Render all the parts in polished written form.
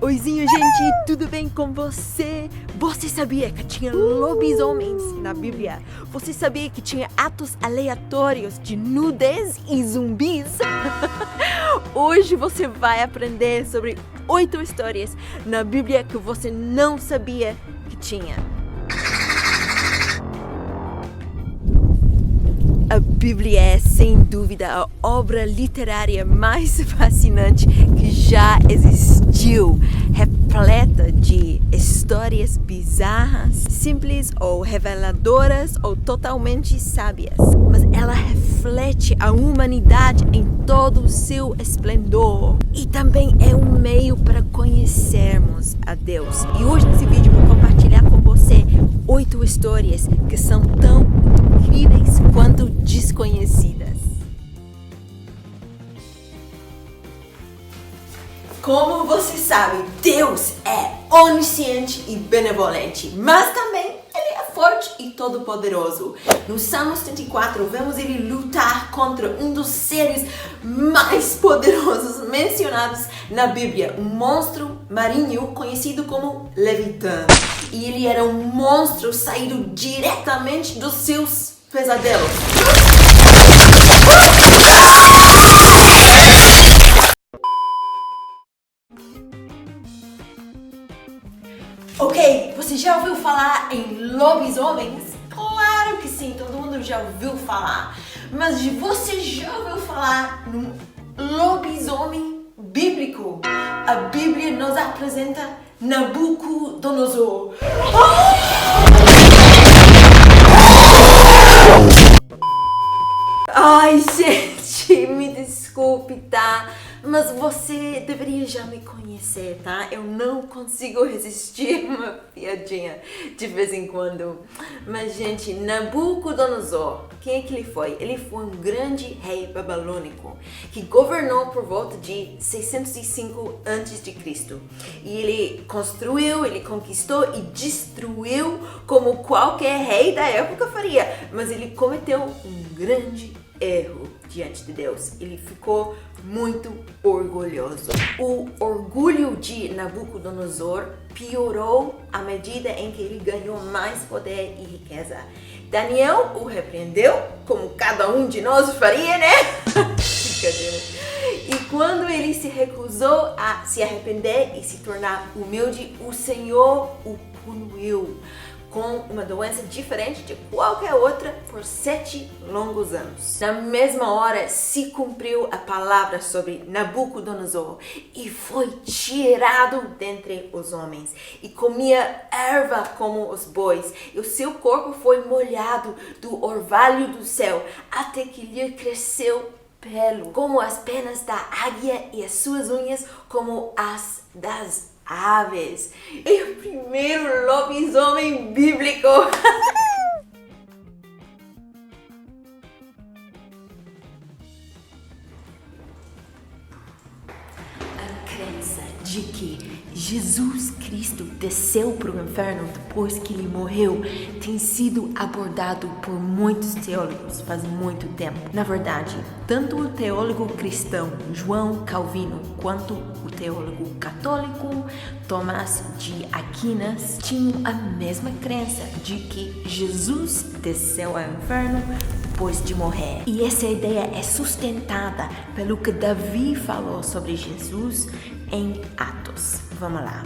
Oizinho, gente, tudo bem com você? Você sabia que tinha lobisomens na Bíblia? Você sabia que tinha atos aleatórios de nudez e zumbis? Hoje você vai aprender sobre 8 histórias na Bíblia que você não sabia que tinha. A Bíblia é, sem dúvida, a obra literária mais fascinante que já existiu, repleta de histórias bizarras, simples ou reveladoras ou totalmente sábias. Mas ela reflete a humanidade em todo o seu esplendor e também é um meio para conhecermos a Deus. E hoje nesse vídeo vou compartilhar com você 8 histórias que são tão incríveis quanto desconhecidas. Como você sabe, Deus é onisciente e benevolente, mas também Ele é forte e todo-poderoso. No Salmo 34, vemos Ele lutar contra um dos seres mais poderosos mencionados na Bíblia, um monstro marinho conhecido como Leviatã. E ele era um monstro saído diretamente dos seus pesadelos. Ok, você já ouviu falar em lobisomens? Claro que sim, todo mundo já ouviu falar. Mas você já ouviu falar num lobisomem bíblico? A Bíblia nos apresenta Nabucodonosor. Ai, gente, me desculpe, tá? Mas você deveria já me conhecer, tá? Eu não consigo resistir uma piadinha de vez em quando. Mas, gente, Nabucodonosor, quem é que ele foi? Ele foi um grande rei babilônico que governou por volta de 605 a.C. E ele construiu, ele conquistou e destruiu como qualquer rei da época faria. Mas ele cometeu um grande erro diante de Deus. Ele ficou muito orgulhoso. O orgulho de Nabucodonosor piorou à medida em que ele ganhou mais poder e riqueza. Daniel o repreendeu, como cada um de nós faria, né? E quando ele se recusou a se arrepender e se tornar humilde, o Senhor o puniu com uma doença diferente de qualquer outra por 7 longos anos. Na mesma hora se cumpriu a palavra sobre Nabucodonosor e foi tirado dentre os homens e comia erva como os bois e o seu corpo foi molhado do orvalho do céu até que lhe cresceu pelo como as penas da águia e as suas unhas como as das aves. É o primeiro lobisomem bíblico. A crença de que Jesus Cristo desceu para o inferno depois que ele morreu tem sido abordado por muitos teólogos faz muito tempo. Na verdade, tanto o teólogo cristão João Calvino quanto o teólogo católico Tomás de Aquinas tinham a mesma crença de que Jesus desceu ao inferno depois de morrer. E essa ideia é sustentada pelo que Davi falou sobre Jesus em Atos. Vamos lá.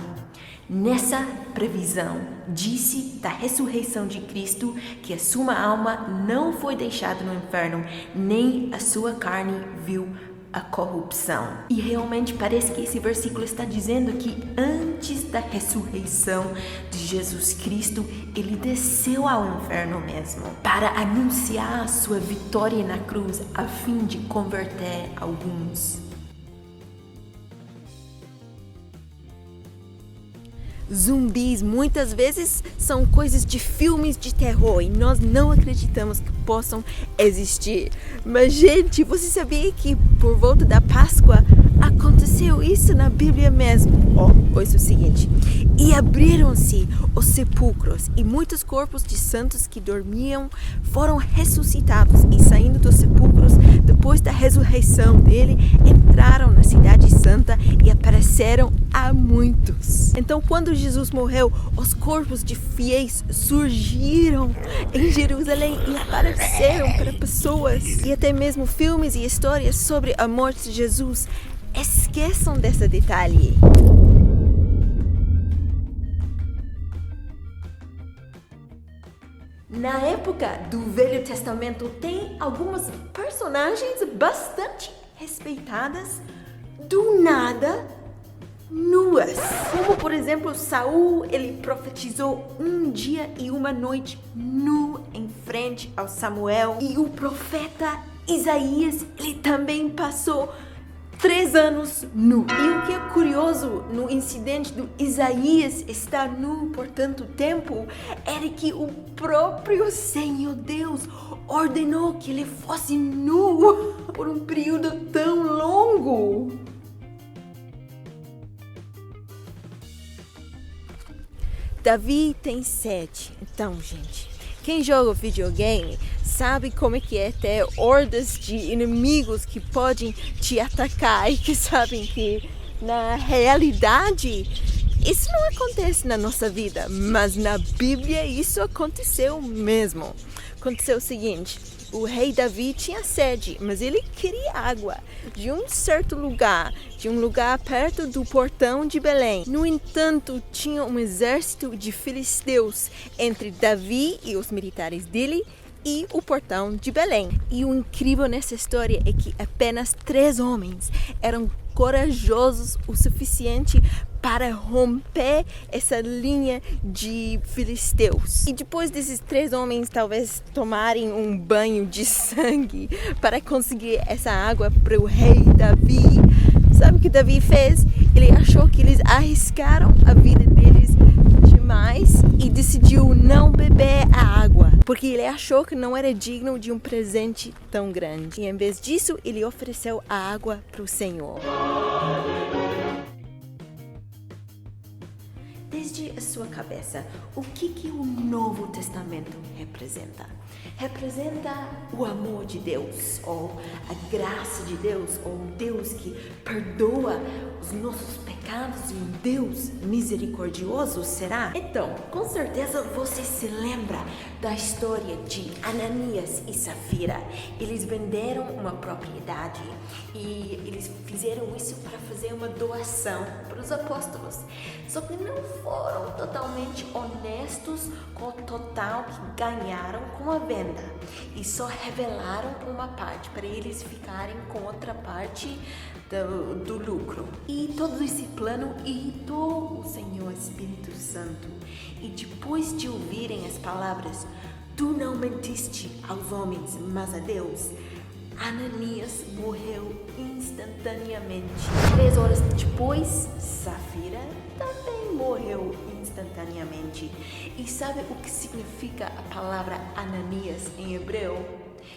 Nessa previsão, disse da ressurreição de Cristo que a sua alma não foi deixada no inferno, nem a sua carne viu a corrupção. E realmente parece que esse versículo está dizendo que antes da ressurreição de Jesus Cristo, ele desceu ao inferno mesmo, para anunciar a sua vitória na cruz, a fim de converter alguns. Zumbis muitas vezes são coisas de filmes de terror e nós não acreditamos que possam existir. Mas, gente, você sabia que por volta da Páscoa aconteceu isso na Bíblia mesmo. Ouça o seguinte: e abriram-se os sepulcros, e muitos corpos de santos que dormiam foram ressuscitados, e saindo dos sepulcros, depois da ressurreição dele, entraram na cidade santa e apareceram a muitos. Então, quando Jesus morreu, os corpos de fiéis surgiram em Jerusalém e apareceram para pessoas. E até mesmo filmes e histórias sobre a morte de Jesus esqueçam desse detalhe. Na época do Velho Testamento, tem algumas personagens bastante respeitadas, do nada, nuas. Como, por exemplo, Saul, ele profetizou um dia e uma noite nu em frente ao Samuel. E o profeta Isaías, ele também passou 3 anos nu. E o que é curioso no incidente do Isaías estar nu por tanto tempo era que o próprio Senhor Deus ordenou que ele fosse nu por um período tão longo. Davi tem sede. Então, gente, quem joga videogame sabe como é que é ter hordas de inimigos que podem te atacar e que sabem que na realidade isso não acontece na nossa vida, mas na Bíblia isso aconteceu mesmo. Aconteceu o seguinte: o rei Davi tinha sede, mas ele queria água de um certo lugar, de um lugar perto do portão de Belém. No entanto, tinha um exército de filisteus entre Davi e os militares dele e o portão de Belém. E o incrível nessa história é que apenas 3 homens eram corajosos o suficiente para romper essa linha de filisteus. E depois desses 3 homens talvez tomarem um banho de sangue para conseguir essa água para o rei Davi, sabe o que Davi fez? Ele achou que eles arriscaram a vida deles demais e decidiu não beber a água, porque ele achou que não era digno de um presente tão grande. E em vez disso, ele ofereceu a água para o Senhor. Desde a sua cabeça, o que o Novo Testamento representa? Representa o amor de Deus, ou a graça de Deus, ou um Deus que perdoa os nossos pecados e um Deus misericordioso, será? Então, com certeza você se lembra da história de Ananias e Safira. Eles venderam uma propriedade e eles fizeram isso para fazer uma doação para os apóstolos. Só que não foram totalmente honestos com o total que ganharam com a venda e só revelaram uma parte para eles ficarem com outra parte do lucro. E todo esse plano irritou o Senhor Espírito Santo. E depois de ouvirem as palavras: "Tu não mentiste aos homens, mas a Deus", Ananias morreu instantaneamente. 3 horas depois, Safira também morreu instantaneamente. E sabe o que significa a palavra Ananias em hebreu?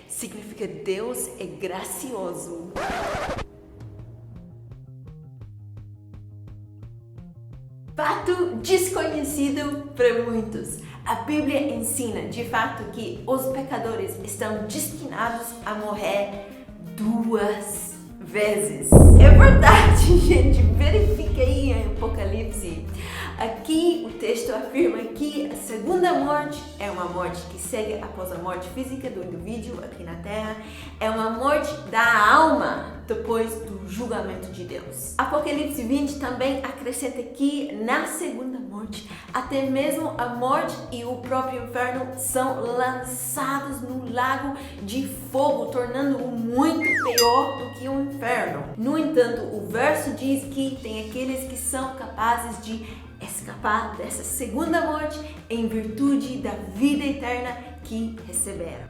Significa Deus é gracioso. Fato desconhecido para muitos. A Bíblia ensina, de fato, que os pecadores estão destinados a morrer 2 vezes. É verdade, gente. Verifique aí em Apocalipse. Aqui o texto afirma que a segunda morte é uma morte que segue após a morte física do indivíduo aqui na Terra. É uma morte da alma depois do julgamento de Deus. Apocalipse 20 também acrescenta que na segunda morte, até mesmo a morte e o próprio inferno são lançados no lago de fogo, tornando-o muito pior do que o inferno. No entanto, o verso diz que tem aqueles que são capazes de escapar dessa segunda morte em virtude da vida eterna que receberam.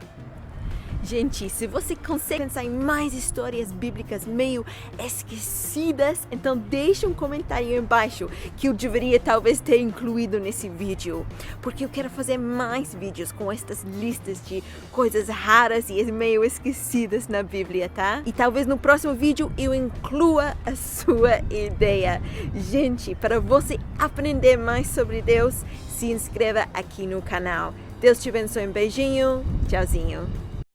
Gente, se você consegue pensar em mais histórias bíblicas meio esquecidas, então deixa um comentário aí embaixo que eu deveria talvez ter incluído nesse vídeo, porque eu quero fazer mais vídeos com estas listas de coisas raras e meio esquecidas na Bíblia, tá? E talvez no próximo vídeo eu inclua a sua ideia. Gente, para você aprender mais sobre Deus, se inscreva aqui no canal. Deus te abençoe, um beijinho, tchauzinho.